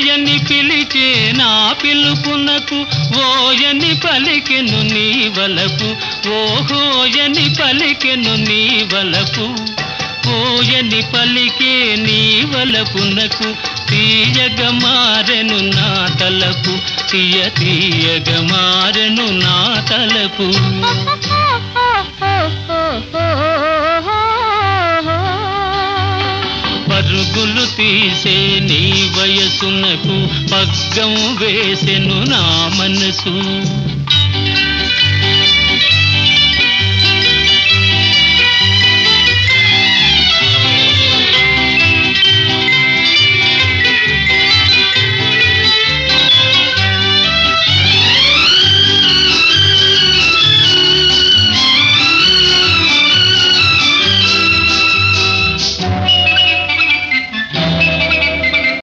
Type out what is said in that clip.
ఓయని పిలిచే నా పిలుపునకు ఓయని పలికెను నీ వలపు, ఓహోయని పలికెను నీ వలపు. ఓయని పలికే నీ వలపునకు తీయగ మారెను నా తలపు, తీయగ మారెను నా తలపు. పరుగులు తీసే నీ వయసునకు పగ్గం వేసెను నా మనసు.